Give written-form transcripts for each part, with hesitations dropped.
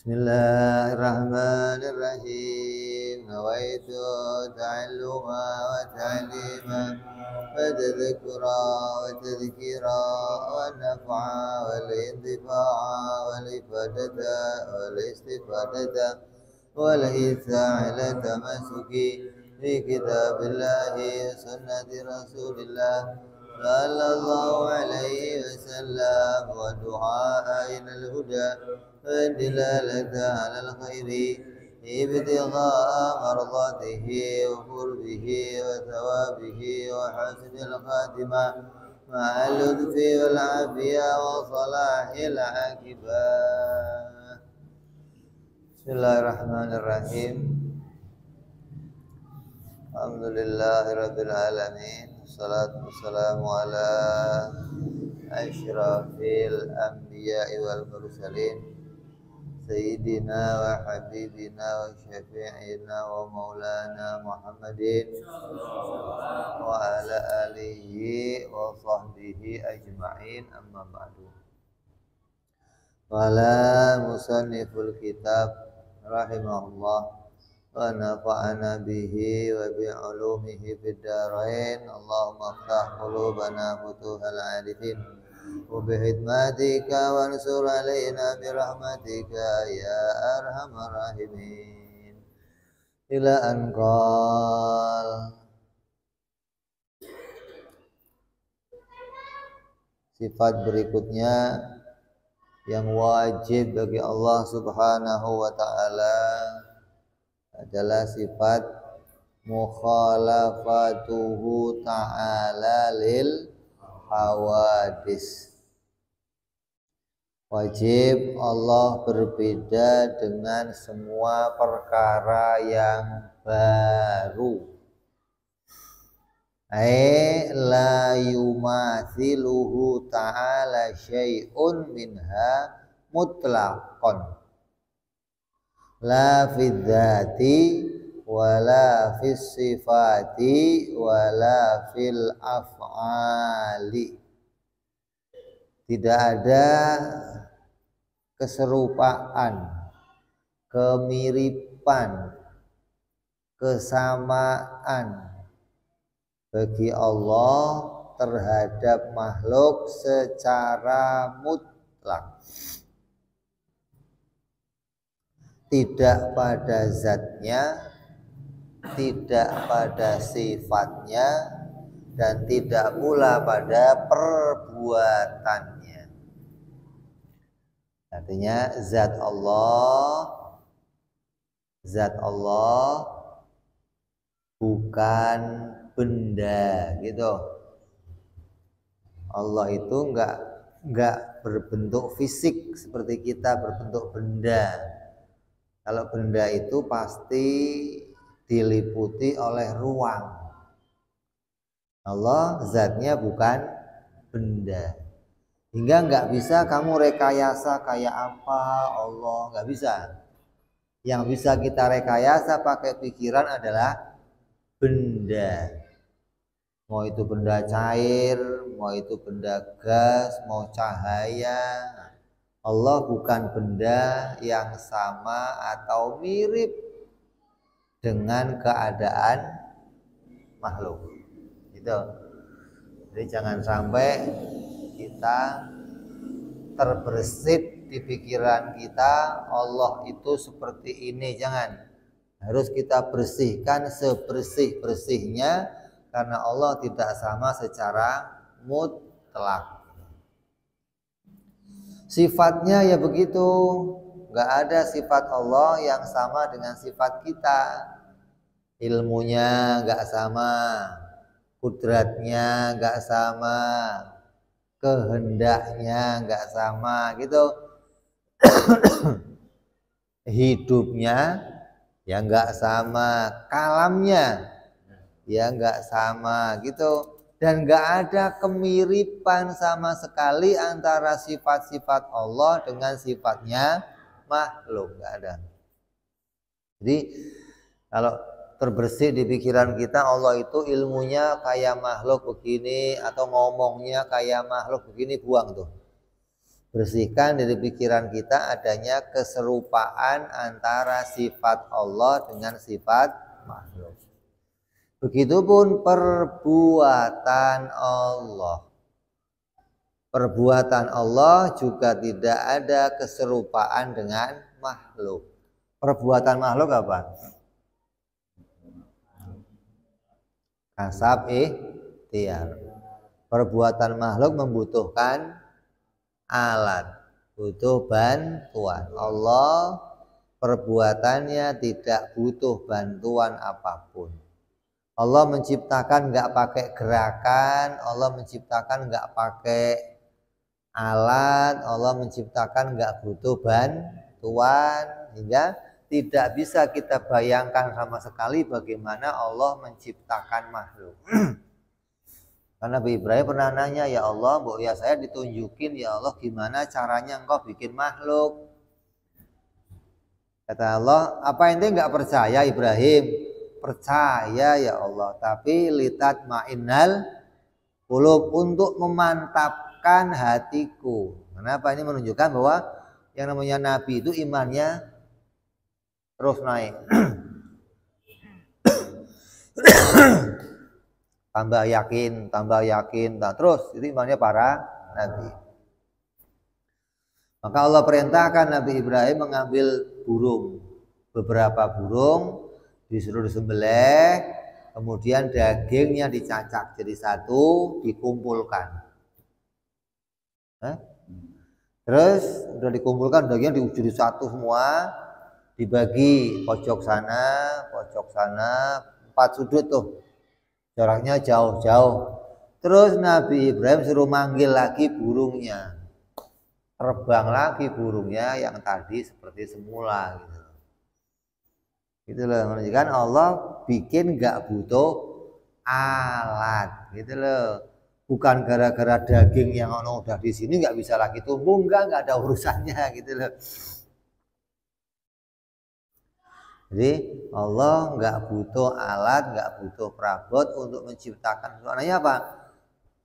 Bismillahirrahmanirrahim. Nawaitu ta'alluma wa ta'lima wa tadhkura wa tadhkira wa naf'a wal intifa'a wal ifadata wal istifadata wal hitha ala tamasuki fi kitabillahi sunnati rasulillah sallallahu alaihi wasallam wa du'a ilal huda والدلالة على الخير ابتغاء مرضاته وقربه وثوابه وحسن الخاتمة مع اللطف والعافية وصلاح العاقبة. بسم الله الرحمن الرحيم. الحمد لله رب العالمين. والصلاة والسلام على أشرف الأنبياء والمرسلين سيدنا وحبيبنا وشفيعنا ومولانا محمد وعلى آله وصحبه أجمعين. أما بعد. قال مصنف الكتاب رحمه الله ونفعنا به وبعلومه في الدارين. اللهم افتح قلوبنا فتوح العارفين وبخدمتك وانصر علينا برحمتك يا أرحم الراحمين. إلى أن قال sifat berikutnya yang wajib bagi Allah Subhanahu wa ta'ala adalah sifat mukhalafatuhu ta'ala lil hawadis. Wajib Allah berbeda dengan semua perkara yang baru. La yumathiluhu ta'ala syai'un minha mutlaqan. La fid dzati wala fis sifati wala fil af'ali. Tidak ada keserupaan, kemiripan, kesamaan bagi Allah terhadap makhluk secara mutlak. Tidak pada zatnya, tidak pada sifatnya, dan tidak pula pada perbuatannya. Artinya zat Allah bukan benda gitu. Allah itu enggak berbentuk fisik seperti kita berbentuk benda. Kalau benda itu pasti diliputi oleh ruang. Allah zatnya bukan benda. Hingga nggak bisa kamu rekayasa kayak apa Allah, nggak bisa. Yang bisa kita rekayasa pakai pikiran adalah benda. Mau itu benda cair, mau itu benda gas, mau cahaya. Allah bukan benda yang sama atau mirip dengan keadaan makhluk. Gitu. Jadi jangan sampai kita terbersit di pikiran kita Allah itu seperti ini, jangan. Harus kita bersihkan sebersih-bersihnya karena Allah tidak sama secara mutlak. Sifatnya ya begitu, nggak ada sifat Allah yang sama dengan sifat kita. Ilmunya nggak sama, kudratnya nggak sama, kehendaknya nggak sama gitu. Hidupnya ya nggak sama, kalamnya ya nggak sama gitu. Dan nggak ada kemiripan sama sekali antara sifat-sifat Allah dengan sifatnya makhluk, nggak ada. Jadi kalau terbersih di pikiran kita Allah itu ilmunya kayak makhluk begini atau ngomongnya kayak makhluk begini, buang tuh. Bersihkan dari pikiran kita adanya keserupaan antara sifat Allah dengan sifat makhluk. Begitupun perbuatan Allah. Perbuatan Allah juga tidak ada keserupaan dengan makhluk. Perbuatan makhluk apa? Kasab ikhtiar. Perbuatan makhluk membutuhkan alat, butuh bantuan. Allah perbuatannya tidak butuh bantuan apapun. Allah menciptakan nggak pakai gerakan, Allah menciptakan nggak pakai alat, Allah menciptakan nggak butuh bantuan, hingga tidak bisa kita bayangkan sama sekali bagaimana Allah menciptakan makhluk. Karena Nabi Ibrahim pernah nanya, ya Allah, ya saya ditunjukin ya Allah gimana caranya engkau bikin makhluk. Kata Allah, apa ente nggak percaya Ibrahim? Percaya ya Allah, tapi litat ma'innal qulub, untuk memantapkan hatiku. Kenapa? Ini menunjukkan bahwa yang namanya Nabi itu imannya terus naik. tambah yakin, terus itu imannya para nabi. Maka Allah perintahkan Nabi Ibrahim mengambil burung, beberapa burung disuruh disembelih, kemudian dagingnya dicacak jadi satu, dikumpulkan. Terus udah dikumpulkan, dagingnya jadi satu semua, dibagi pojok sana, 4 sudut tuh. Jaraknya jauh-jauh. Terus Nabi Ibrahim suruh manggil lagi burungnya. Terbang lagi burungnya yang tadi seperti semula gitu. Gitu loh, menunjukkan Allah bikin nggak butuh alat, gitu loh. Bukan gara-gara daging yang udah di sini nggak bisa lagi tumbuh, nggak ada urusannya, gitu loh. Jadi Allah nggak butuh alat, nggak butuh perabot untuk menciptakan. Soalnya apa?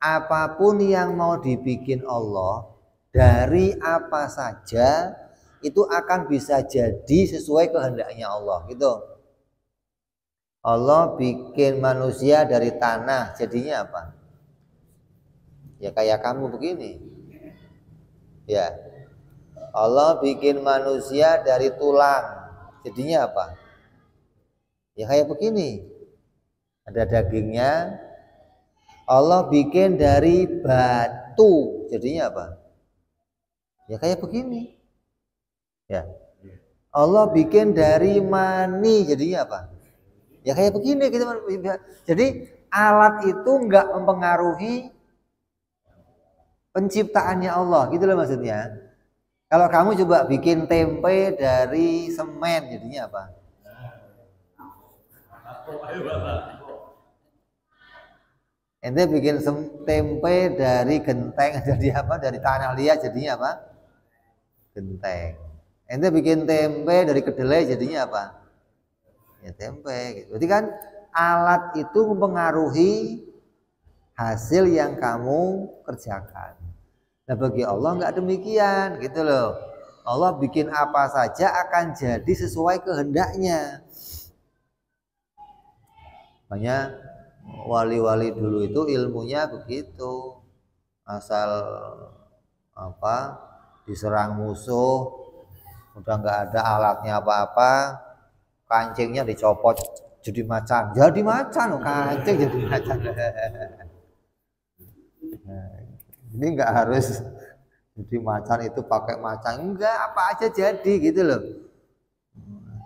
Apapun yang mau dibikin Allah, dari apa saja itu akan bisa jadi sesuai kehendaknya Allah, gitu. Allah bikin manusia dari tanah, jadinya apa? Ya kayak kamu begini. Ya. Allah bikin manusia dari tulang, jadinya apa? Ya kayak begini. Ada dagingnya. Allah bikin dari batu, jadinya apa? Ya kayak begini. Ya. Allah bikin dari mani, jadinya apa? Ya kayak begini gitu. Jadi alat itu enggak mempengaruhi penciptaannya Allah, gitu loh maksudnya. Kalau kamu coba bikin tempe dari semen, jadinya apa? Ente bikin tempe dari genteng, jadi apa? Dari tanah liat, jadinya apa? Genteng. Ente bikin tempe dari kedelai, jadinya apa? Ya tempe. Gitu. Berarti kan alat itu mempengaruhi hasil yang kamu kerjakan. Nah bagi Allah nggak demikian, gitu loh. Allah bikin apa saja akan jadi sesuai kehendaknya. Makanya wali-wali dulu itu ilmunya begitu. Asal apa diserang musuh, udah nggak ada alatnya apa-apa, kancingnya dicopot jadi macan. Jadi macan, kancing jadi macan. Ini nggak harus jadi macan itu pakai macan, enggak, apa aja jadi, gitu loh.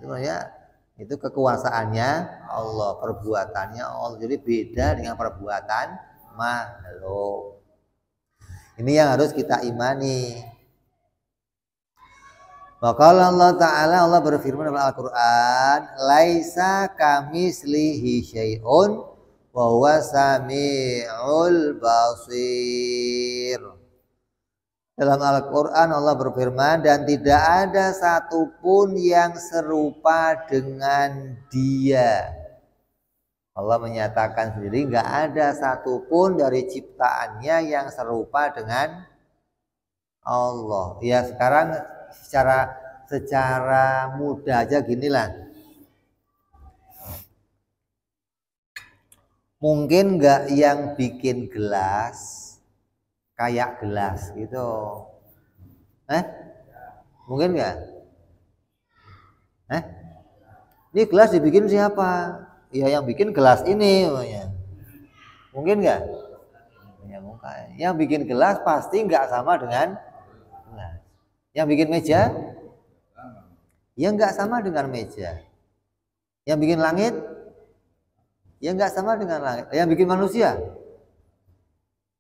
Itu ya, itu kekuasaannya Allah, perbuatannya Allah, jadi beda dengan perbuatan makhluk. Ini yang harus kita imani. Maka Allah Ta'ala, Allah berfirman dalam Al-Quran, laisa kamislihi syai'un wa huwa sami'ul basir. Dalam Al-Quran Allah berfirman, dan tidak ada satupun yang serupa dengan Dia. Allah menyatakan sendiri, nggak ada satupun dari ciptaannya yang serupa dengan Allah. Ya sekarang secara mudah aja ginilah. Mungkin nggak yang bikin gelas kayak gelas gitu? Mungkin nggak? Ini gelas dibikin siapa? Ya yang bikin gelas ini. Mungkin nggak? Ya mungkin. Yang bikin gelas pasti nggak sama dengan gelas. Yang bikin meja? Ya nggak sama dengan meja. Yang bikin langit? Ya nggak sama dengan langit. Yang bikin manusia?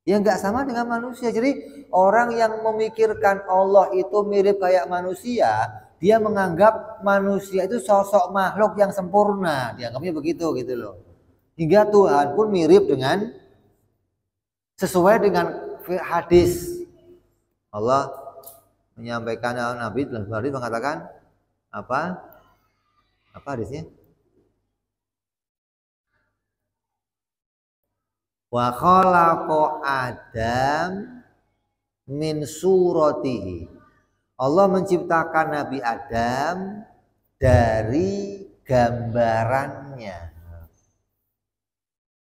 Ya nggak sama dengan manusia. Jadi orang yang memikirkan Allah itu mirip kayak manusia, dia menganggap manusia itu sosok makhluk yang sempurna. Dianggapnya begitu gitu loh. Hingga Tuhan pun mirip dengan sesuai dengan hadis. Allah menyampaikan Nabi dalam hadis mengatakan apa? Apa hadisnya? Wa khalaqa Adam min suratihi. Allah menciptakan Nabi Adam dari gambarannya.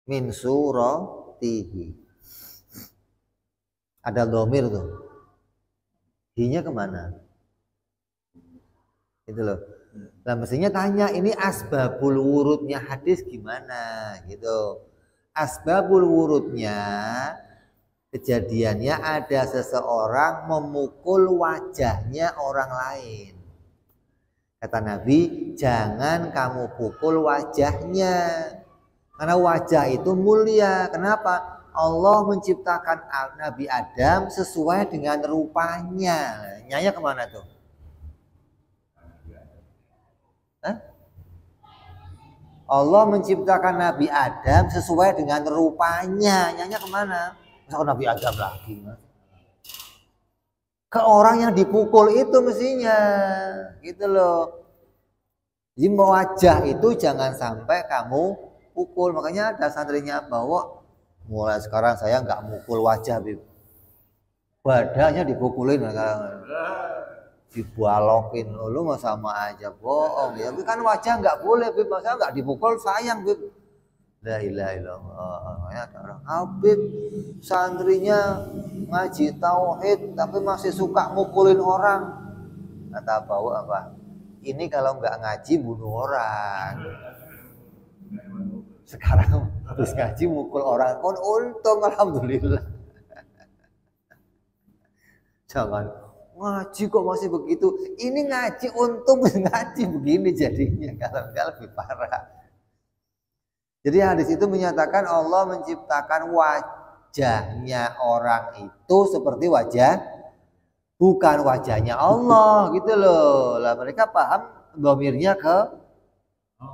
Min suratihi. Ada dhamir tuh. Hi-nya kemana? Itu loh. Nah mestinya tanya ini asbabul wurudnya hadis gimana gitu. Asbabul wurudnya kejadiannya ada seseorang memukul wajahnya orang lain. Kata Nabi, jangan kamu pukul wajahnya. Karena wajah itu mulia. Kenapa? Allah menciptakan Nabi Adam sesuai dengan rupanya. Nyanya kemana tuh? Allah menciptakan Nabi Adam sesuai dengan rupanya. Nyanya kemana? Masa Nabi Adam lagi? Ke orang yang dipukul itu mestinya. Gitu loh. Jadi wajah itu jangan sampai kamu pukul. Makanya ada santrinya bawa, mulai sekarang saya nggak mukul wajah, Bib. Badannya dipukulin. Dibalokin lu mah sama aja bohong ya. Tapi kan wajah nggak boleh, Bib. Masa nggak dipukul sayang, Bib. La ilaha illallah. Ya orang Habib santrinya ngaji tauhid tapi masih suka mukulin orang. Kata bawa apa? Ini kalau nggak ngaji bunuh orang. Sekarang habis ngaji mukul orang kon untung alhamdulillah. Jangan ngaji kok masih begitu. Ini ngaji untung ngaji begini jadinya. Kalau enggak lebih parah. Jadi hadis itu menyatakan Allah menciptakan wajahnya orang itu seperti wajah bukan wajahnya Allah gitu loh. Lah mereka paham dhamirnya ke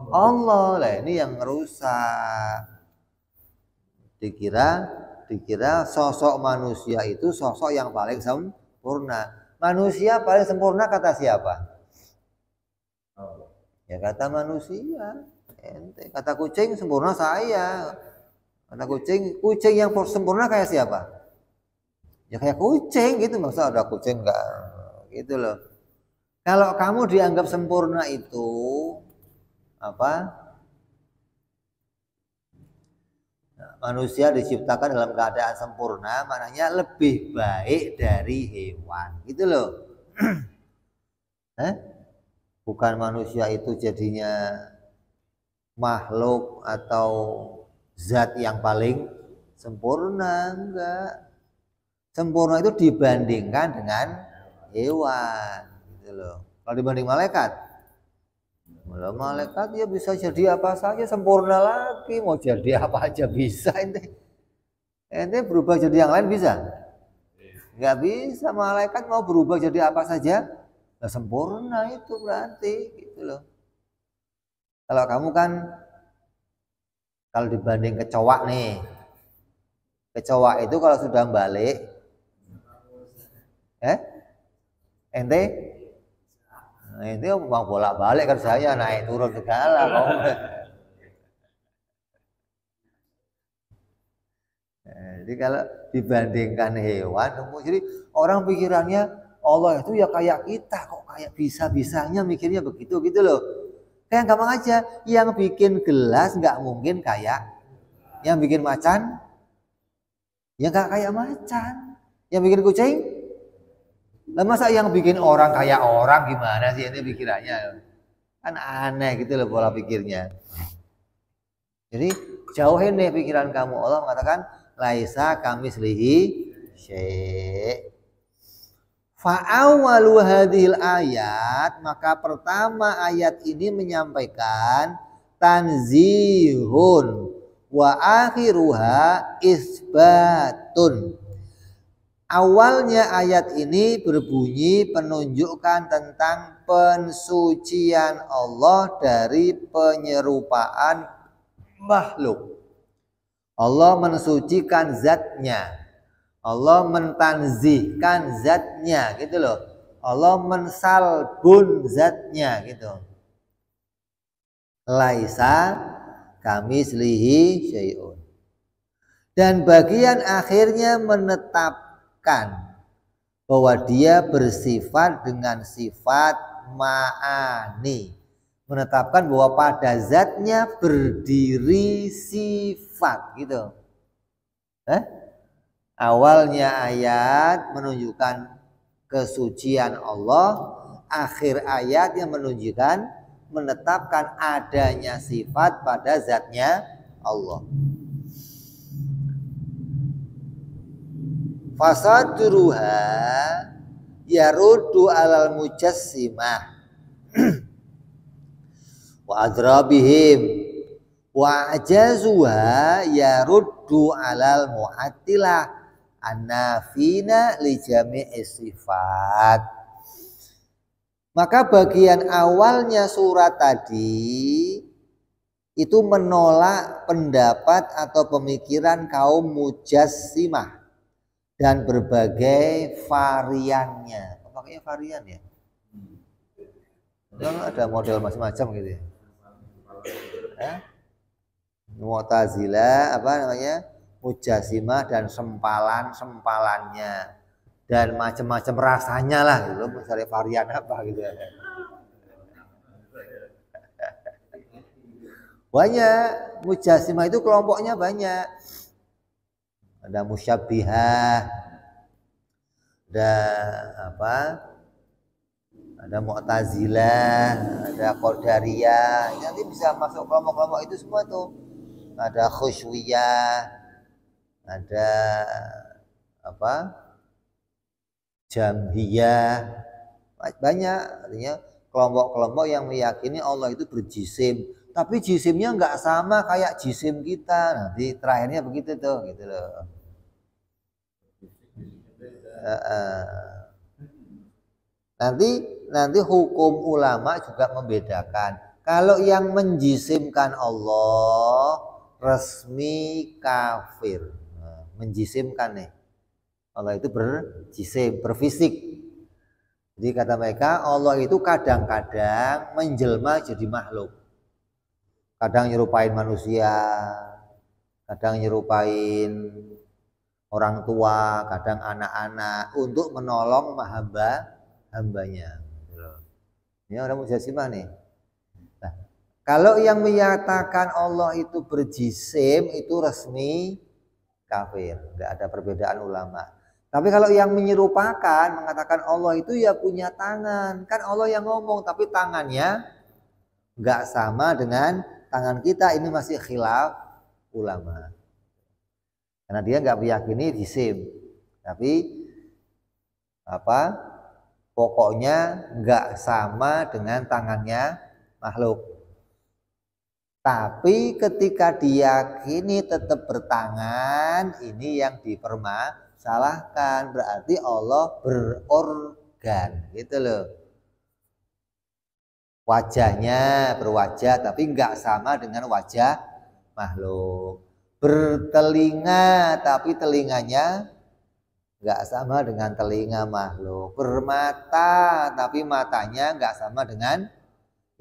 Allah. Lah ini yang rusak. Dikira sosok manusia itu sosok yang paling sempurna. Manusia paling sempurna kata siapa? Ya kata manusia. Ente. Kata kucing sempurna saya. Kata kucing yang sempurna kayak siapa? Ya kayak kucing gitu. Masa ada kucing enggak gitu loh. Kalau kamu dianggap sempurna itu apa? Manusia diciptakan dalam keadaan sempurna, maknanya lebih baik dari hewan, gitu loh. Bukan manusia itu jadinya makhluk atau zat yang paling sempurna, enggak. Sempurna itu dibandingkan dengan hewan, gitu loh. Kalau dibanding malaikat, malaikat ya bisa jadi apa saja, sempurna lagi, mau jadi apa aja bisa. Ente berubah jadi yang lain bisa? Nggak bisa. Malaikat mau berubah jadi apa saja, nah, sempurna itu berarti, gitu loh. Kalau kamu kan, kalau dibanding kecoa nih, kecoa itu kalau sudah balik, ente mau bolak-balik kan saya naik turun segala kok. Jadi kalau dibandingkan hewan, jadi orang pikirannya Allah itu ya kayak kita, kok kayak bisa-bisanya mikirnya begitu gitu loh. Kayak gampang aja, yang bikin gelas nggak mungkin kayak yang bikin macan, ya nggak kayak macan. Yang bikin kucing, lah masa yang bikin orang kayak orang gimana sih ini pikirannya? Kan aneh gitu loh pola pikirnya. Jadi jauhin deh pikiran kamu. Allah mengatakan laisa kamislihi syai'. Fa'awalu hadhil ayat, maka pertama ayat ini menyampaikan tanzihun wa akhiruha isbatun. Awalnya ayat ini berbunyi penunjukkan tentang pensucian Allah dari penyerupaan makhluk. Allah mensucikan zatnya. Allah mentanzihkan zatnya gitu loh. Allah mensalbun zatnya gitu. Laisa kamislihi syai'un. Dan bagian akhirnya menetapkan bahwa dia bersifat dengan sifat ma'ani. Menetapkan bahwa pada zatnya berdiri sifat gitu. Awalnya ayat menunjukkan kesucian Allah, akhir ayat yang menunjukkan menetapkan adanya sifat pada zatnya Allah. Fasadruha yaruddu alal mujassimah wa adrabihim wa ajazuha yaruddu alal mu'attilah annafina li jami'i sifat. Maka bagian awalnya surat tadi itu menolak pendapat atau pemikiran kaum mujassimah dan berbagai variannya. Makanya varian ya. Ada model macam-macam gitu ya. Mu'tazilah apa namanya? Mujassimah dan sempalan-sempalannya dan macam-macam rasanya lah gitu, misalnya varian apa gitu ya. Banyak mujassimah itu kelompoknya banyak. Ada musyabbihah, ada apa? Ada Mu'tazilah, ada Qadariyah. Nanti bisa masuk kelompok-kelompok itu semua tuh. Ada Khusyuiyah, ada apa? Jamhiyah. Banyak artinya kelompok-kelompok yang meyakini Allah itu berjisim, tapi jisimnya nggak sama kayak jisim kita. Nanti terakhirnya begitu tuh, gitu loh. Nanti hukum ulama juga membedakan. Kalau yang menjisimkan Allah resmi kafir. Nah, menjisimkan nih. Allah itu berjisim, berfisik. Jadi kata mereka Allah itu kadang-kadang menjelma jadi makhluk. Kadang nyerupain manusia, kadang nyerupain orang tua, kadang anak-anak untuk menolong hambanya. Ini orang mujassimah nih. Nah, kalau yang menyatakan Allah itu berjisim itu resmi kafir, tidak ada perbedaan ulama. Tapi kalau yang menyerupakan mengatakan Allah itu ya punya tangan, kan Allah yang ngomong tapi tangannya nggak sama dengan tangan kita, ini masih khilaf ulama. Karena dia nggak meyakini jisim, tapi apa? Pokoknya nggak sama dengan tangannya makhluk. Tapi ketika diyakini tetap bertangan, ini yang dipermasalahkan. Berarti Allah berorgan, gitu loh. Wajahnya berwajah, tapi nggak sama dengan wajah makhluk. Bertelinga, tapi telinganya nggak sama dengan telinga makhluk. Bermata, tapi matanya nggak sama dengan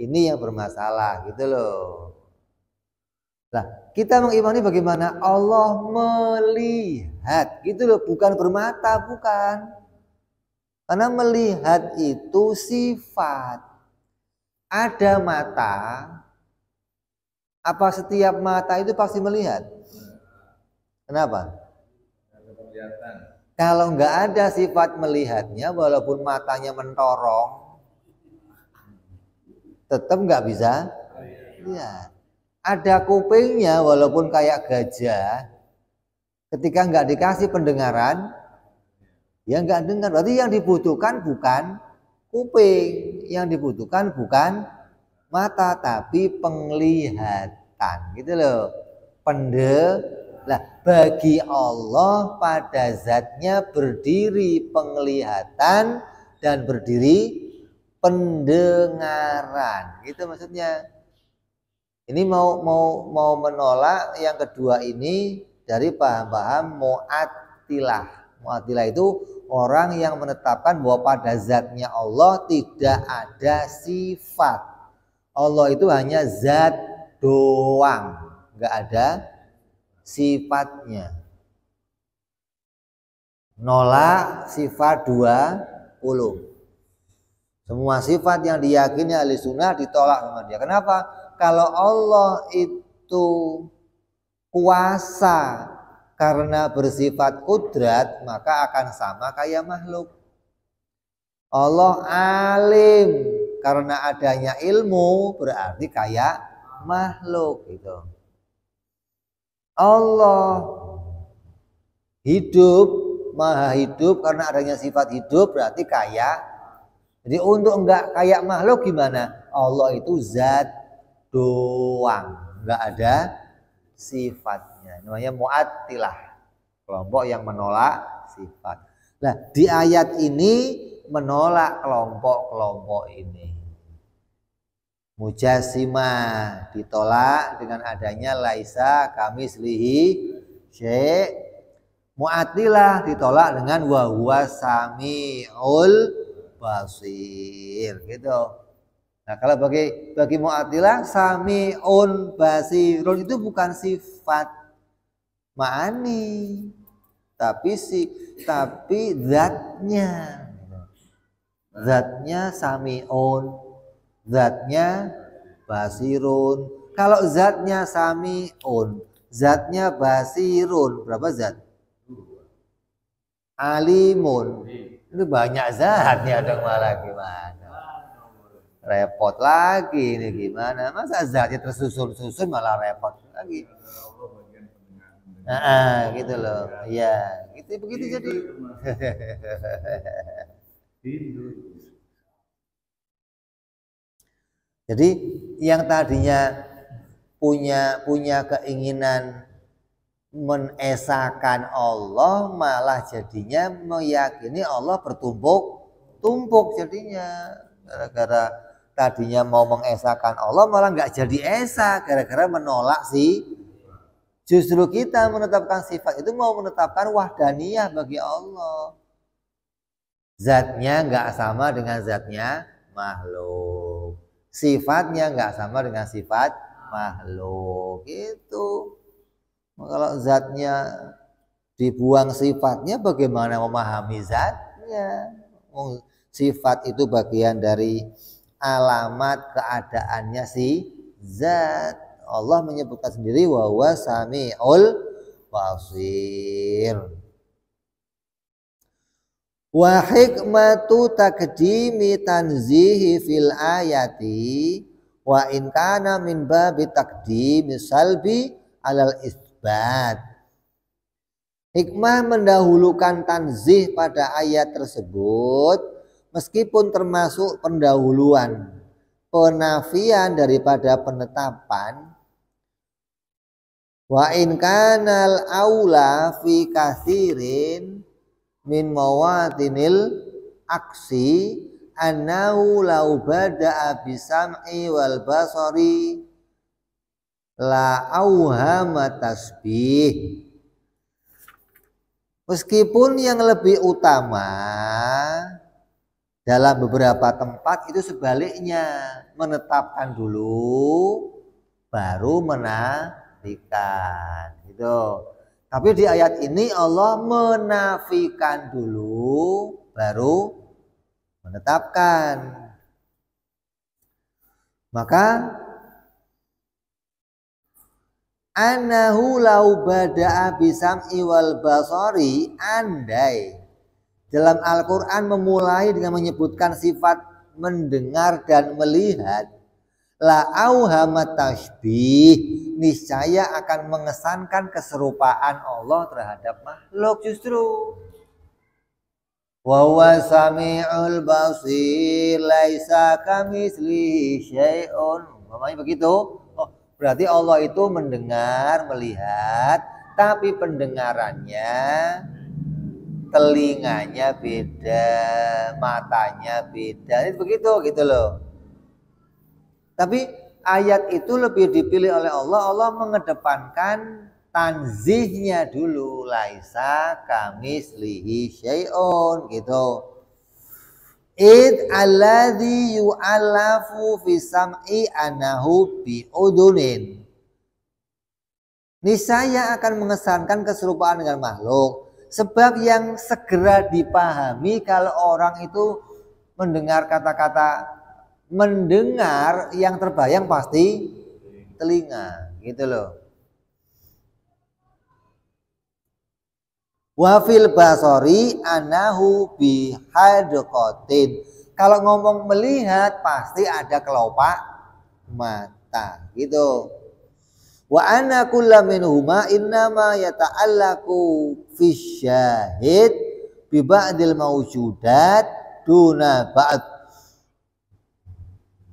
ini yang bermasalah, gitu loh. Nah, kita mengimani bagaimana Allah melihat. melihat gitu loh, bukan bermata, bukan. Karena melihat itu sifat. Ada mata, apa setiap mata itu pasti melihat? Kenapa? Kalau nggak ada sifat melihatnya, walaupun matanya mentorong, tetap nggak bisa lihat. Ada kupingnya, walaupun kayak gajah, ketika nggak dikasih pendengaran, ya nggak dengar. Berarti yang dibutuhkan bukan kuping, yang dibutuhkan bukan mata, tapi penglihatan, gitu loh. Lah, bagi Allah pada zatnya berdiri penglihatan dan berdiri pendengaran, gitu maksudnya. Ini mau menolak yang kedua ini dari paham-paham Mu'attilah. Mu'attilah itu orang yang menetapkan bahwa pada zatnya Allah tidak ada sifat. Allah itu hanya zat doang, nggak ada sifatnya. Nolak sifat 20. Semua sifat yang diyakini ahli sunnah ditolak sama dia. Kenapa? Kalau Allah itu kuasa karena bersifat kudrat, maka akan sama kayak makhluk. Allah alim karena adanya ilmu, berarti kayak makhluk gitu. Allah hidup, maha hidup karena adanya sifat hidup, berarti kayak. Jadi untuk enggak kayak makhluk gimana? Allah itu zat doang, enggak ada sifatnya. Namanya Mu'attilah, kelompok yang menolak sifat. Nah, di ayat ini menolak kelompok-kelompok ini. Mujassimah ditolak dengan adanya laisa kamislihi syai'. Mu'attilah ditolak dengan wa huwa samiul basir, gitu. Nah, kalau bagi Mu'attilah samiun basirun itu bukan sifat ma'ani, tapi zatnya samiun, zatnya basirun. Kalau zatnya samiun, zatnya basirun, berapa zat? Alimun. Itu banyak zatnya dong, malah gimana? Repot lagi ini gimana? Masa zatnya tersusun-susun malah repot lagi. Gitu loh. Ya, gitu begitu jadi. Jadi yang tadinya punya keinginan menesakan Allah, malah jadinya meyakini Allah bertumpuk-tumpuk jadinya. Gara-gara tadinya mau mengesakan Allah, malah nggak jadi esa, gara-gara menolak sih. Justru kita menetapkan sifat itu mau menetapkan wahdaniyah bagi Allah. Zatnya nggak sama dengan zatnya makhluk. Sifatnya nggak sama dengan sifat makhluk. Gitu. Kalau zatnya dibuang sifatnya, bagaimana memahami zatnya? Sifat itu bagian dari alamat keadaannya si zat. Allah menyebutkan sendiri wa huwa samiul basir. Wa hikmatu taqdimi tanzihi fil ayati wa in kana min babi taqdimi salbi alal isbat. Hikmah mendahulukan tanzih pada ayat tersebut meskipun termasuk pendahuluan penafian daripada penetapan. Wa in kanal aula fi kathirin min mawatinil aksi annahu lau bada'a bisam'i wal basari la auhama tasbih. Meskipun yang lebih utama dalam beberapa tempat itu sebaliknya, menetapkan dulu baru menafikan gitu. Tapi di ayat ini Allah menafikan dulu, baru menetapkan. Maka anahu lau bada'a bisam'i wal basari, andai dalam Al-Quran memulai dengan menyebutkan sifat mendengar dan melihat, la auhamat tashbih, niscaya akan mengesankan keserupaan Allah terhadap makhluk justru. Wa huwa sami'ul basir laisa kamitslihi syai'un. Namanya begitu. Oh, berarti Allah itu mendengar, melihat, tapi pendengarannya, telinganya beda, matanya beda. Itu begitu gitu loh. Tapi ayat itu lebih dipilih oleh Allah. Allah mengedepankan tanzihnya dulu, laisa kamislihi syai'un gitu. Id alladhi yu'alafu fi sam'i anahu bi udunin. Niscaya akan mengesankan keserupaan dengan makhluk. Sebab yang segera dipahami kalau orang itu mendengar kata-kata, mendengar, yang terbayang pasti telinga gitu loh. Wa fil basari anahu bihadqatin. Kalau ngomong melihat pasti ada kelopak mata gitu. Wa anna kulla minhuma innama yata'allaku fi syahid bi ba'dil mawjudat duna ba'd.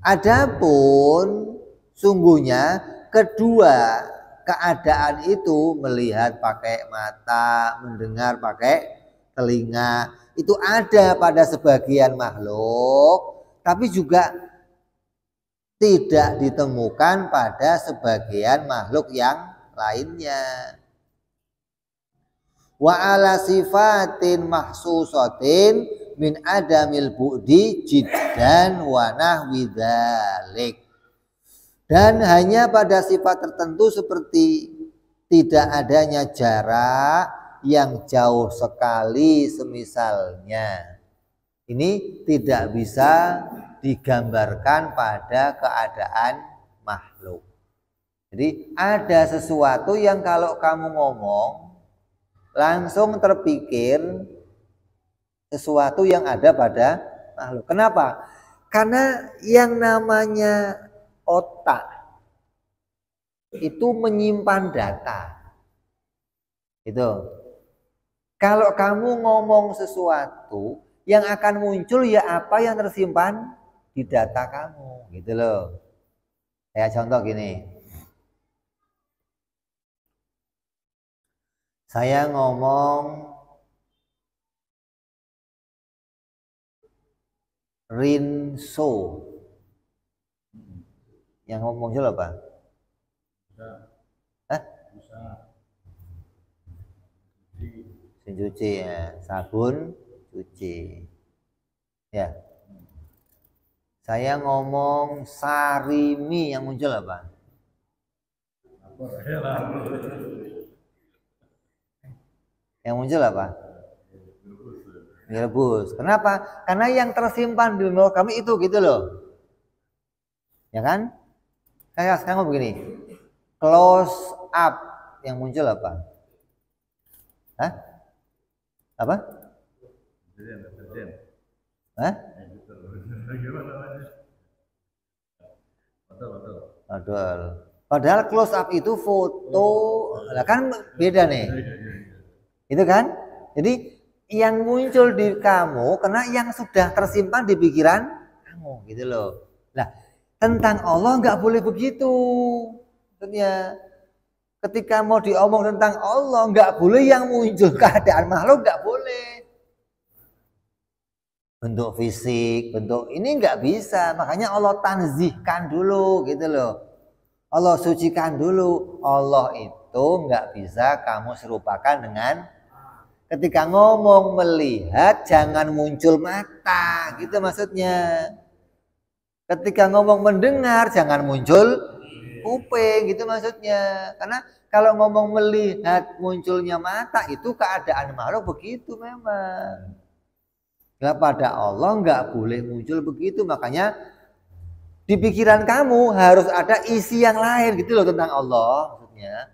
Adapun sungguhnya kedua keadaan itu, melihat pakai mata, mendengar pakai telinga, itu ada pada sebagian makhluk, tapi juga tidak ditemukan pada sebagian makhluk yang lainnya. Wa ala sifatin mahsusatin min adamil bu'di jiddan wa nahwi dzalik. Dan hanya pada sifat tertentu seperti tidak adanya jarak yang jauh sekali semisalnya. Ini tidak bisa digambarkan pada keadaan makhluk. Jadi ada sesuatu yang kalau kamu ngomong langsung terpikir sesuatu yang ada pada makhluk. Kenapa? Karena yang namanya otak itu menyimpan data. Itu. Kalau kamu ngomong sesuatu, yang akan muncul ya apa yang tersimpan di data kamu, gitu loh. Kayak contoh gini. Saya ngomong rinso, yang muncul apa? Mesin cuci ya, sabun cuci. Ya. Saya ngomong sarimi, yang muncul apa? Yang muncul apa? Direbus. Kenapa? Karena yang tersimpan di mulut kami itu gitu loh. Ya kan? Kayak sekarang begini. Close up, yang muncul apa? Hah? Apa? Hah? Odol. Padahal close up itu foto, lah kan beda nih. Itu kan? Jadi yang muncul di kamu karena yang sudah tersimpan di pikiran kamu, gitu loh. Nah, tentang Allah nggak boleh begitu. Maksudnya ketika mau diomong tentang Allah nggak boleh yang muncul keadaan makhluk, nggak boleh. Bentuk fisik, bentuk ini nggak bisa. Makanya Allah tanzihkan dulu, gitu loh. Allah sucikan dulu. Allah itu nggak bisa kamu serupakan dengan. Ketika ngomong melihat jangan muncul mata, gitu maksudnya. Ketika ngomong mendengar jangan muncul kuping gitu maksudnya. Karena kalau ngomong melihat munculnya mata itu keadaan makhluk begitu memang. Nah, pada Allah nggak boleh muncul begitu, makanya di pikiran kamu harus ada isi yang lain gitu loh tentang Allah maksudnya.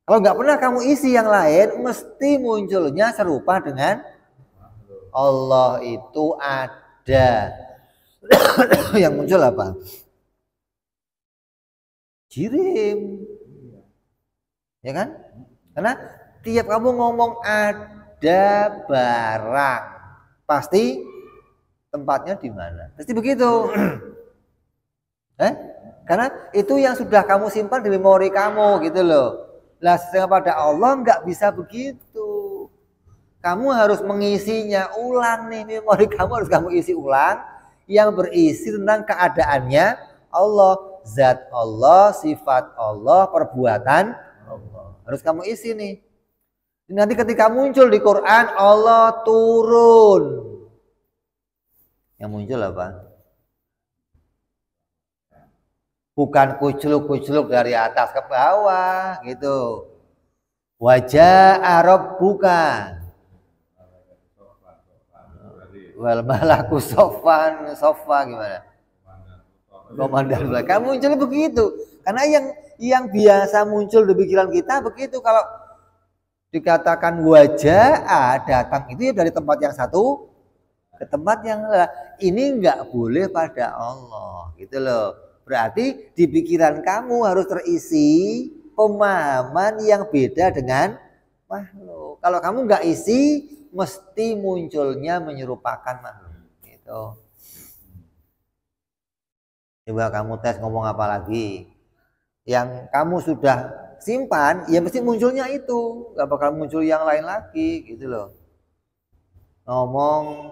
Kalau nggak pernah kamu isi yang lain, mesti munculnya serupa dengan Allah itu ada. Yang muncul apa? Jirim. Ya kan? Karena tiap kamu ngomong ada barang, pasti tempatnya di mana? Pasti begitu. Karena itu yang sudah kamu simpan di memori kamu gitu loh. Lah pada Allah nggak bisa begitu. Kamu harus mengisinya ulang nih, memori kamu harus kamu isi ulang yang berisi tentang keadaannya Allah, zat Allah, sifat Allah, perbuatan Allah. Harus kamu isi nih. Nanti ketika muncul di Quran Allah turun. Yang muncul apa? Bukan kucluk-kucluk dari atas ke bawah gitu. Wajah Arab bukan. Wal malaku sofan, sofa gimana? Komandan belakang. Kamu muncul begitu. Karena yang biasa muncul di pikiran kita begitu. Kalau dikatakan wajah datang itu ya dari tempat yang satu ke tempat yang lain. Ini nggak boleh pada Allah, gitu loh. Berarti di pikiran kamu harus terisi pemahaman yang beda dengan makhluk. Kalau kamu nggak isi, mesti munculnya menyerupakan makhluk. Gitu. Coba kamu tes ngomong apa lagi? Yang kamu sudah simpan, ya mesti munculnya itu. Gak bakal muncul yang lain lagi, gitu loh. Ngomong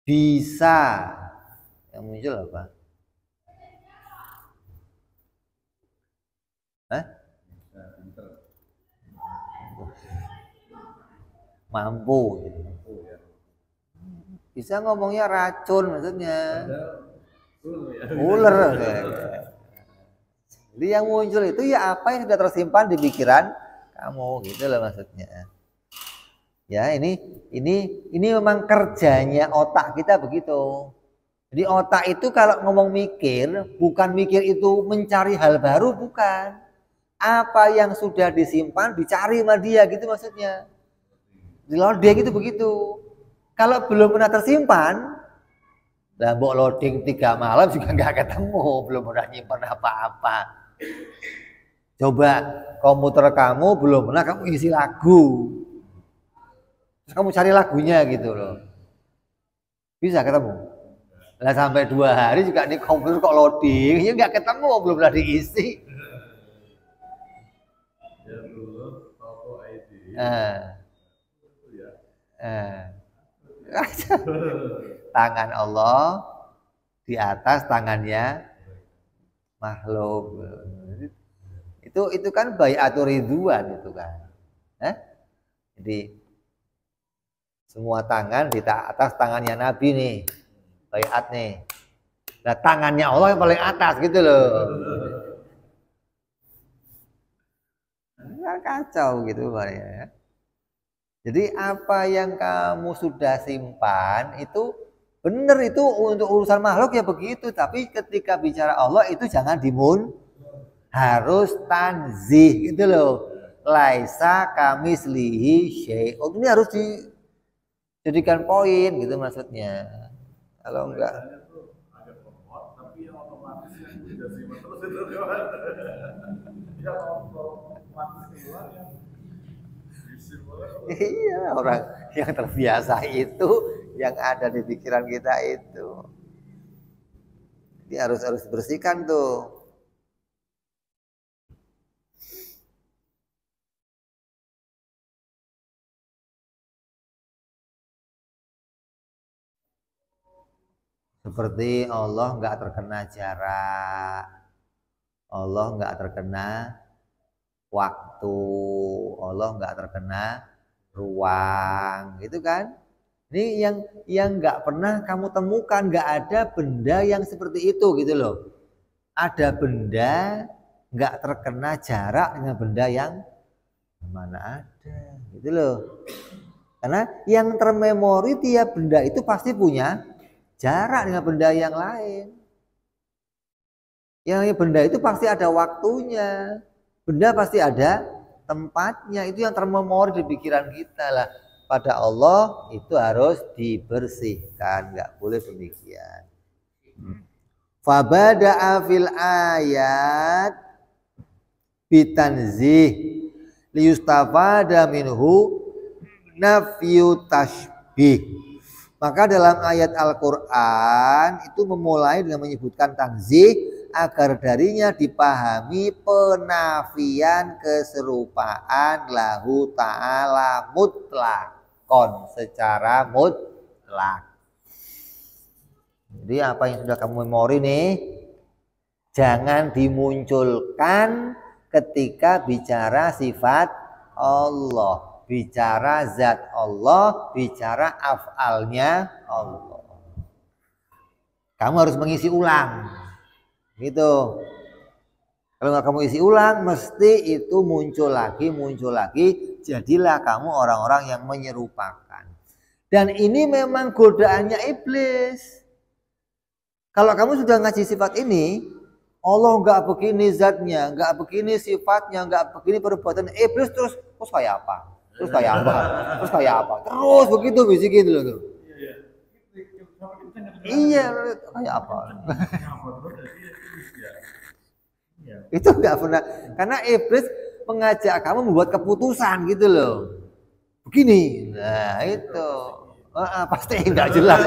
bisa, yang muncul apa? Mampu. Bisa ngomongnya racun maksudnya. Ular. Jadi yang muncul itu ya apa yang sudah tersimpan di pikiran kamu, gitu loh maksudnya. Ya, ini memang kerjanya otak kita begitu. Jadi otak itu kalau ngomong mikir, bukan mikir itu mencari hal baru, bukan. Apa yang sudah disimpan dicari sama dia gitu maksudnya. Di loading itu begitu. Kalau belum pernah tersimpan, lah mbok loading 3 malam juga nggak ketemu, belum pernah nyimpan apa-apa. Coba komputer kamu belum pernah kamu isi lagu, terus kamu cari lagunya gitu loh, bisa ketemu? Lah sampai 2 hari juga nih komputer kok loading, ya nggak ketemu, belum pernah diisi. Tangan Allah di atas tangannya makhluk. Itu kan bai'atur ridwan itu kan. Jadi semua tangan di atas tangannya Nabi nih, bai'at nih. Nah tangannya Allah yang paling atas gitu loh. Nah, kacau gitu Pak ya. Jadi apa yang kamu sudah simpan itu benar, itu untuk urusan makhluk ya begitu. Tapi ketika bicara Allah itu jangan harus tanzih gitu loh. Laisa kamislihi syai'un. Ini harus dijadikan poin gitu maksudnya. Kalau enggak iya, orang yang terbiasa itu yang ada di pikiran kita itu. Jadi harus bersihkan tuh. Seperti Allah nggak terkena jarak, Allah nggak terkena waktu, Allah nggak terkena ruang, gitu kan? Ini yang nggak pernah kamu temukan, nggak ada benda yang seperti itu gitu loh. ada benda nggak terkena jarak dengan benda yang mana ada, gitu loh. Karena yang termemori tiap benda itu pasti punya jarak dengan benda yang lain. Yang benda itu pasti ada waktunya, benda pasti ada tempatnya. Itu yang termemori di pikiran kita lah. Pada Allah itu harus dibersihkan, nggak boleh demikian. Fabada'a fil ayat bitanzih liyustafada minhu nafyu tashbih. Maka dalam ayat Al-Quran itu memulai dengan menyebutkan tanzih agar darinya dipahami penafian keserupaan lahu ta'ala mutlakon, secara mutlak. Jadi apa yang sudah kamu memori nih, jangan dimunculkan ketika bicara sifat Allah. Bicara zat Allah, bicara af'alnya Allah. Kamu harus mengisi ulang, gitu. Kalau nggak kamu isi ulang, mesti itu muncul lagi. Jadilah kamu orang-orang yang menyerupakan. Dan ini memang godaannya iblis. Kalau kamu sudah ngaji sifat ini, Allah nggak begini zatnya, nggak begini sifatnya, nggak begini perbuatan, iblis terus kayak apa? Terus kayak apa? Terus begitu bisikin loh tuh. Iya, kayak apa? Itu nggak pernah, karena iblis mengajak kamu membuat keputusan gitu loh. Begini, nah itu pasti nggak jelas.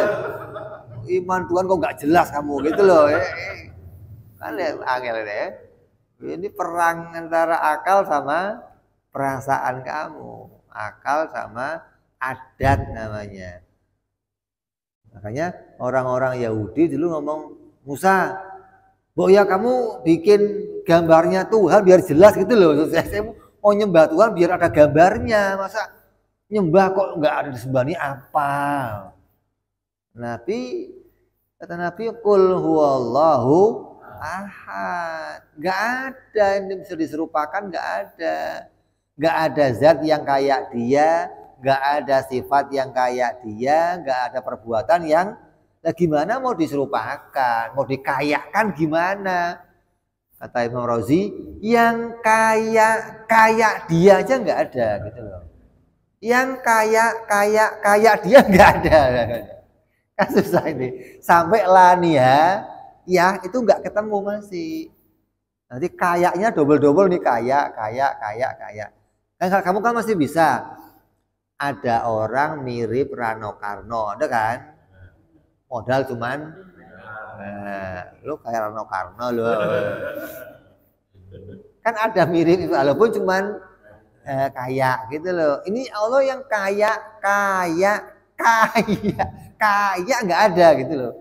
Iman Tuhan kok nggak jelas kamu gitu loh. Kan angel ya. Ini perang antara akal sama perasaan kamu, akal sama adat namanya. Makanya orang-orang Yahudi dulu ngomong, Musa, ya kamu bikin gambarnya Tuhan biar jelas gitu loh. Saya mau nyembah Tuhan biar ada gambarnya, masa nyembah kok nggak ada disembah apa? Kata Nabi, Qul huwallahu ahad. Nggak ada yang bisa diserupakan, nggak ada. Nggak ada zat yang kayak dia, nggak ada sifat yang kayak dia, nggak ada perbuatan yang gimana mau diserupakan, mau dikayakan gimana? Kata Imam Razi, yang kayak dia aja nggak ada gitu loh. Yang kayak dia nggak ada. Kan susah ini. Sampai lania, ya itu nggak ketemu masih. Nanti kayaknya double nih kayak. Kan kamu kan masih bisa. Ada orang mirip Rano Karno, ada kan? Modal cuman, lu kayak Rano Karno lu. Kan ada mirip, walaupun cuman kayak gitu loh. Ini Allah yang kayak nggak ada gitu loh.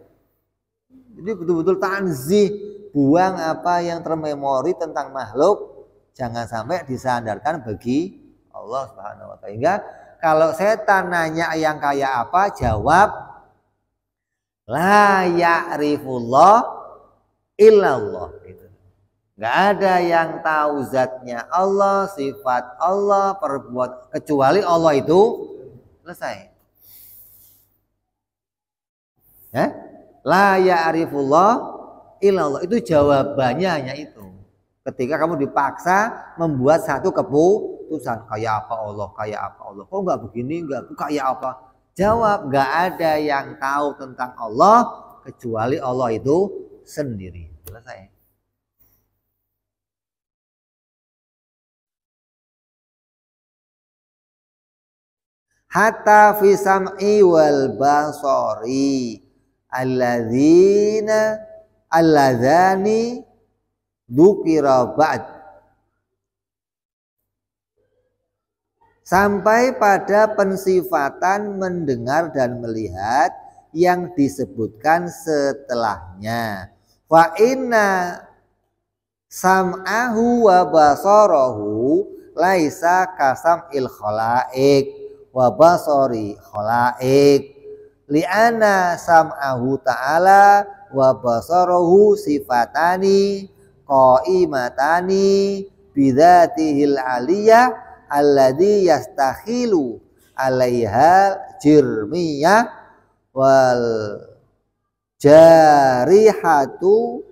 Jadi betul-betul tanzih, buang apa yang termemori tentang makhluk, jangan sampai disandarkan bagi Allah Subhanahu wa taala. Hingga kalau setan nanya yang kayak apa, jawab la ya'rifullah illallah gitu. Nggak ada yang tahu zatnya Allah, sifat Allah, perbuatan kecuali Allah itu. Selesai. Ya? La ya'rifullah illallah, itu jawabannya hanya itu. Ketika kamu dipaksa membuat satu keputusan, kayak apa Allah, kok nggak begini, nggak kayak apa? Jawab, nggak ada yang tahu tentang Allah kecuali Allah itu sendiri. Selesai. Hatta fi sam'i wal basari alladzani dzukira ba'd, sampai pada pensifatan mendengar dan melihat yang disebutkan setelahnya. Fa inna sam'ahu wa basarahu laisa kasam'il khalaik wa basari khalaik li'anna sam'ahu ta'ala wa basaruhu sifatani qaimatani bidzatihil aliyah alladzi yastakhilu 'alaiha jirmiyah wal jarihatu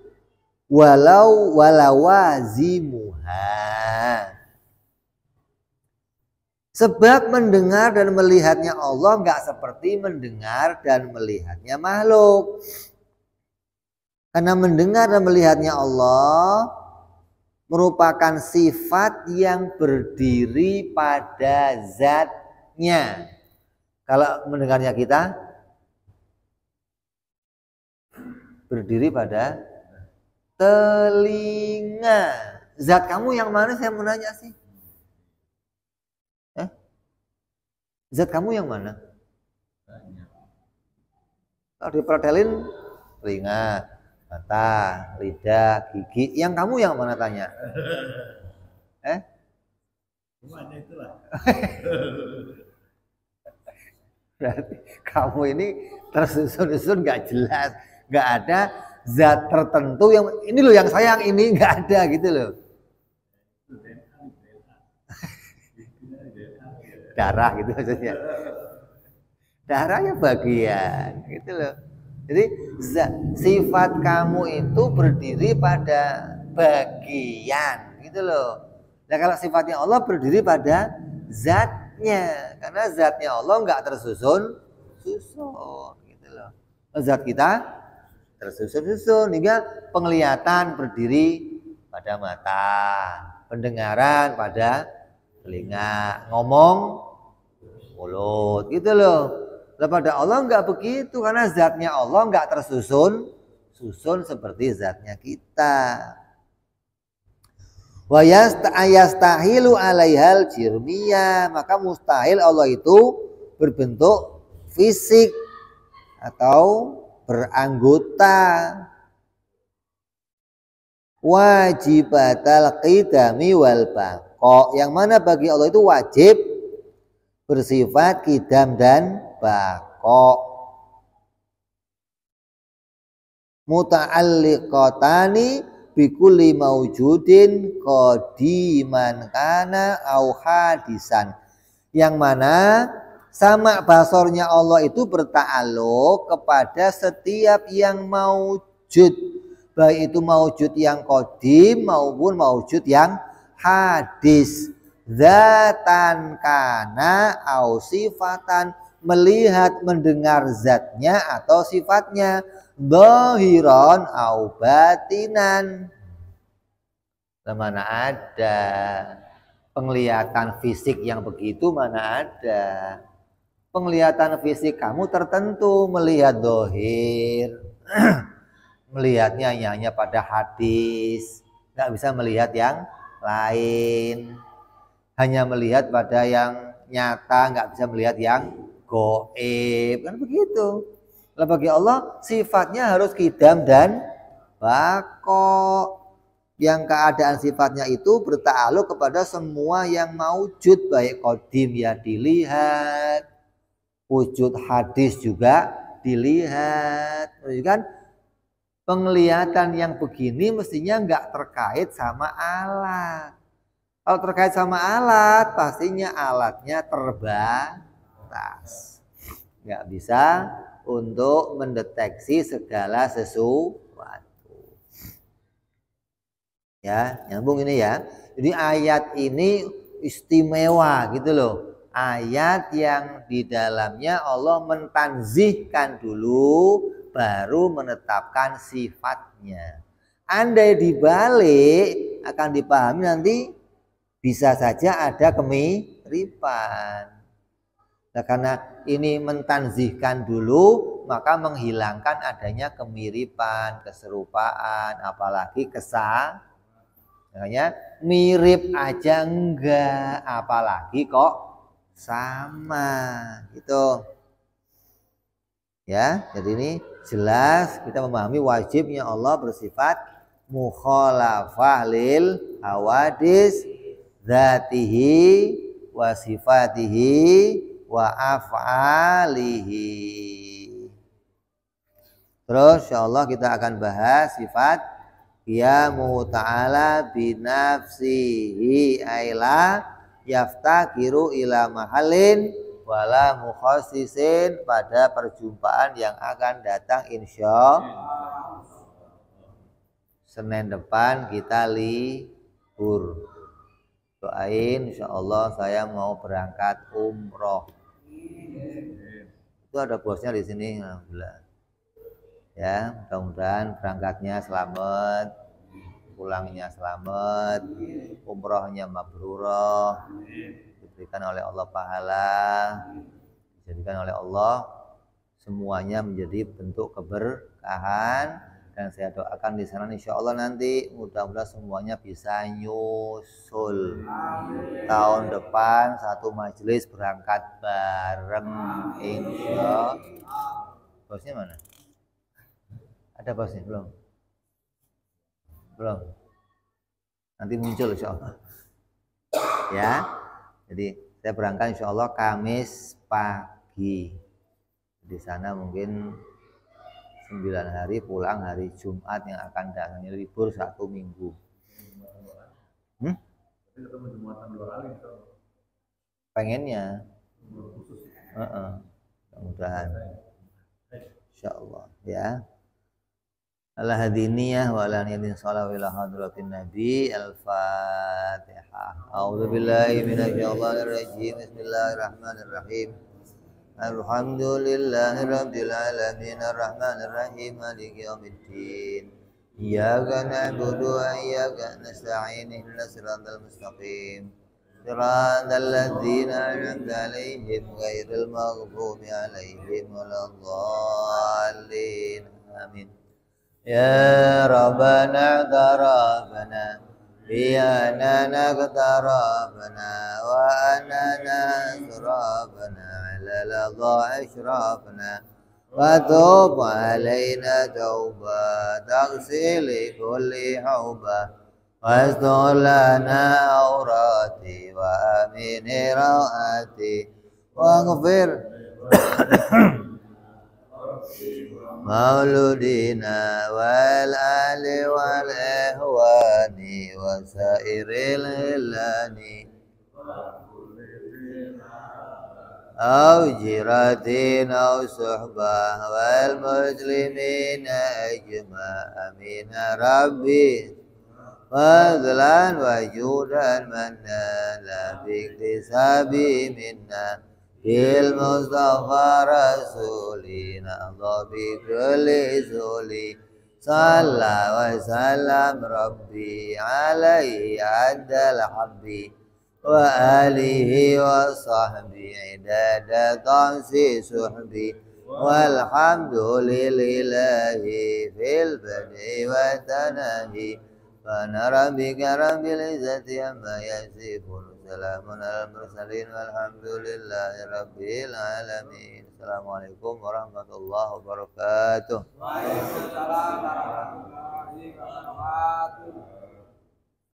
walawazimuha. Sebab mendengar dan melihatnya Allah enggak seperti mendengar dan melihatnya makhluk. Karena mendengar dan melihatnya Allah merupakan sifat yang berdiri pada zatnya. Kalau mendengarnya kita berdiri pada telinga. Zat kamu yang mana saya mau nanya sih? Zat kamu yang mana? Kalau dipertelin telinga, mata, lidah, gigi. Yang kamu yang mana tanya? Semuanya itulah. Berarti kamu ini tersusun-susun nggak jelas, nggak ada zat tertentu yang ini loh yang sayang ini nggak ada gitu loh. Darah gitu maksudnya. Darahnya bagian gitu loh. Jadi sifat kamu itu berdiri pada bagian gitu loh. Nah kalau sifatnya Allah berdiri pada zatnya, karena zatnya Allah nggak tersusun gitu loh. Zat kita tersusun hingga penglihatan berdiri pada mata, pendengaran pada telinga, ngomong mulut gitu loh. Lah pada Allah enggak begitu karena zatnya Allah enggak tersusun seperti zatnya kita. Wa yastahilu alaihal jirmiyah, maka mustahil Allah itu berbentuk fisik atau beranggota. Wajibatal qidami wal baqa, yang mana bagi Allah itu wajib bersifat qidam dan baqa. Muta'alliqatani bikulli maujudin qadiman kana au hadisan, yang mana sama basornya Allah itu berta'alluq kepada setiap yang maujud, baik itu maujud yang qadim maupun maujud yang hadis. Zatan kana au sifatan, melihat mendengar zatnya atau sifatnya. Zahiran au batinan, mana ada penglihatan fisik yang begitu, mana ada. Penglihatan fisik kamu tertentu melihat zahir. Melihatnya hanya pada hadis, nggak bisa melihat yang lain. Hanya melihat pada yang nyata, nggak bisa melihat yang goib, kan begitu. Lah bagi Allah sifatnya harus qidam dan baqa, yang keadaan sifatnya itu berta'alluq kepada semua yang maujud, baik qadim ya dilihat, wujud hadis juga dilihat, kan? Penglihatan yang begini mestinya nggak terkait sama alat. Kalau terkait sama alat, pastinya alatnya terbatas, nggak bisa untuk mendeteksi segala sesuatu. Ya, nyambung ini ya. Jadi ayat ini istimewa gitu loh. Ayat yang di dalamnya Allah mentanzihkan dulu baru menetapkan sifatnya. Andai dibalik akan dipahami nanti bisa saja ada kemiripan. Nah, karena ini mentanzihkan dulu, maka menghilangkan adanya kemiripan, keserupaan, apalagi makanya mirip aja enggak, apalagi kok sama gitu. Ya, jadi ini jelas kita memahami wajibnya Allah bersifat mukhalafah lil hawadis dzatihi wa sifatihi wa af'alihi. Terus insyaallah kita akan bahas sifat qiyamuhu ta'ala binafsihi aila yaftakiru ila mahallin wala mukhassisin pada perjumpaan yang akan datang insya Senin depan kita libur. Doain insyaallah saya mau berangkat umroh. Itu ada bosnya di sini alhamdulillah. Ya, mudah-mudahan berangkatnya selamat, pulangnya selamat, umrohnya mabrurah, diberikan oleh Allah pahala, dijadikan oleh Allah semuanya menjadi bentuk keberkahan, dan saya doakan di sana insya Allah nanti mudah-mudahan semuanya bisa nyusul. Tahun depan satu majelis berangkat bareng insya Allah. Bosnya mana? Ada bosnya belum? Belum. Nanti muncul insya Allah. Ya. Jadi saya berangkat insya Allah Kamis pagi. Di sana mungkin 9 hari, pulang hari Jumat yang akan datang, libur 1 minggu. Pengennya. Mudah-mudahan. Insya Allah ya. Al-hadiniyah wa ala niyatin sholawat ila hadratin nabi al-fatihah. A'udzu billahi minasyaitonir rajim. Bismillahirrahmanirrahim. Alhamdulillahi rabbil alamin arrahmanir rahim maliki yaumiddin. Iyyaka na'budu wa iyyaka nasta'in ihdinas siratal mustaqim. Siratal ladzina an'amta 'alaihim ghairil maghdubi 'alaihim waladdallin. Amin. Ya Rabbana darabana biyana naqtarabana wa anana surabana ala ladha ashrafna wa tub alaina tauba taghsili kulli hauba wastur lana awrati wa amini rawati wa ghafir mauludina wal ali wal ihwani wa sairil hilani au jiratin au suhbah wal muslimina ajma amina rabbi fadlan wa judan manna la biktisabi minna bil Mustafa Rasulina Allah bi kulli zuli Salla wa salam Rabbi alaihi adal habbi wa alihi wa sahbihi idada tansi suhbi walhamdulillahi fil badi wa tanahi Fana rabbika rabbil izzati amma yasifun Salamun alal mursalin walhamdulillahi rabbil alamin. Assalamualaikum warahmatullahi wabarakatuh. Waalaikumsalam warahmatullahi wabarakatuh.